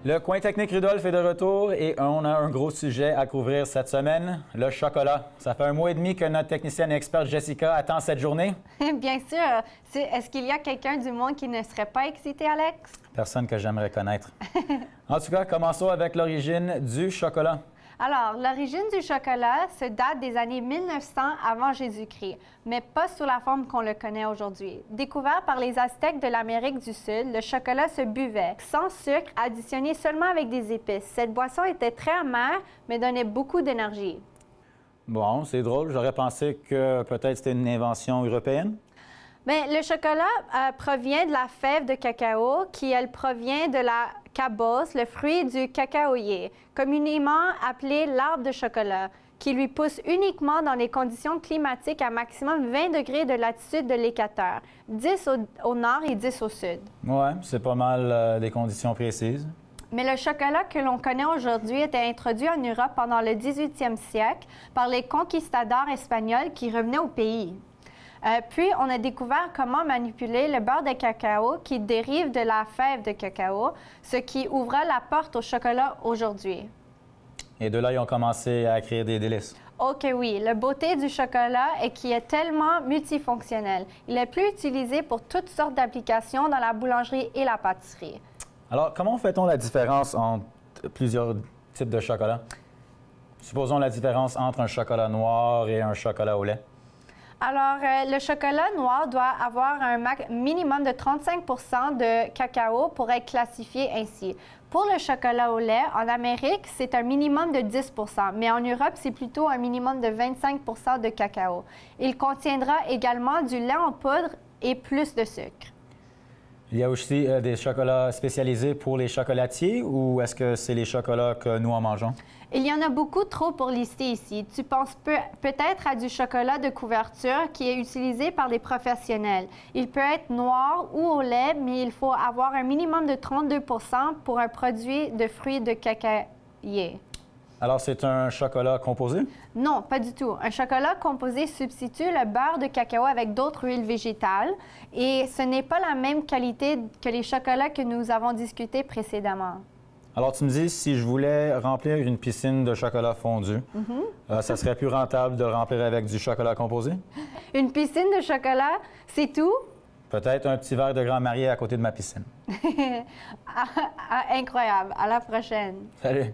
Le coin technique Rudolph est de retour et on a un gros sujet à couvrir cette semaine, le chocolat. Ça fait un mois et demi que notre technicienne experte Jessica attend cette journée. Bien sûr. Est-ce qu'il y a quelqu'un du monde qui ne serait pas excité, Alex? Personne que j'aimerais connaître. En tout cas, commençons avec l'origine du chocolat. Alors, l'origine du chocolat se date des années 1900 avant Jésus-Christ, mais pas sous la forme qu'on le connaît aujourd'hui. Découvert par les Aztèques de l'Amérique du Sud, le chocolat se buvait sans sucre, additionné seulement avec des épices. Cette boisson était très amère, mais donnait beaucoup d'énergie. Bon, c'est drôle. J'aurais pensé que peut-être c'était une invention européenne. Bien, le chocolat provient de la fève de cacao, qui, elle, provient de la cabosse, le fruit du cacaoyer, communément appelé l'arbre de chocolat, qui lui pousse uniquement dans les conditions climatiques à maximum 20 degrés de latitude de l'équateur, 10 au nord et 10 au sud. Ouais, c'est pas mal des conditions précises. Mais le chocolat que l'on connaît aujourd'hui était introduit en Europe pendant le 18e siècle par les conquistadors espagnols qui revenaient au pays. Puis, on a découvert comment manipuler le beurre de cacao qui dérive de la fève de cacao, ce qui ouvra la porte au chocolat aujourd'hui. Et de là, ils ont commencé à créer des délices. OK, oui. La beauté du chocolat est qu'il est tellement multifonctionnel. Il est plus utilisé pour toutes sortes d'applications dans la boulangerie et la pâtisserie. Alors, comment fait-on la différence entre plusieurs types de chocolat? Supposons la différence entre un chocolat noir et un chocolat au lait. Alors, le chocolat noir doit avoir un minimum de 35 de cacao pour être classifié ainsi. Pour le chocolat au lait, en Amérique, c'est un minimum de 10 mais en Europe, c'est plutôt un minimum de 25 de cacao. Il contiendra également du lait en poudre et plus de sucre. Il y a aussi des chocolats spécialisés pour les chocolatiers ou est-ce que c'est les chocolats que nous en mangeons? Il y en a beaucoup trop pour lister ici. Tu penses peut-être à du chocolat de couverture qui est utilisé par des professionnels. Il peut être noir ou au lait, mais il faut avoir un minimum de 32 pour un produit de fruits de cacaoyer. Alors, c'est un chocolat composé? Non, pas du tout. Un chocolat composé substitue le beurre de cacao avec d'autres huiles végétales et ce n'est pas la même qualité que les chocolats que nous avons discutés précédemment. Alors, tu me dis, si je voulais remplir une piscine de chocolat fondu, ça serait plus rentable de le remplir avec du chocolat composé? Une piscine de chocolat, c'est tout? Peut-être un petit verre de Grand Marnier à côté de ma piscine. Incroyable. À la prochaine. Salut!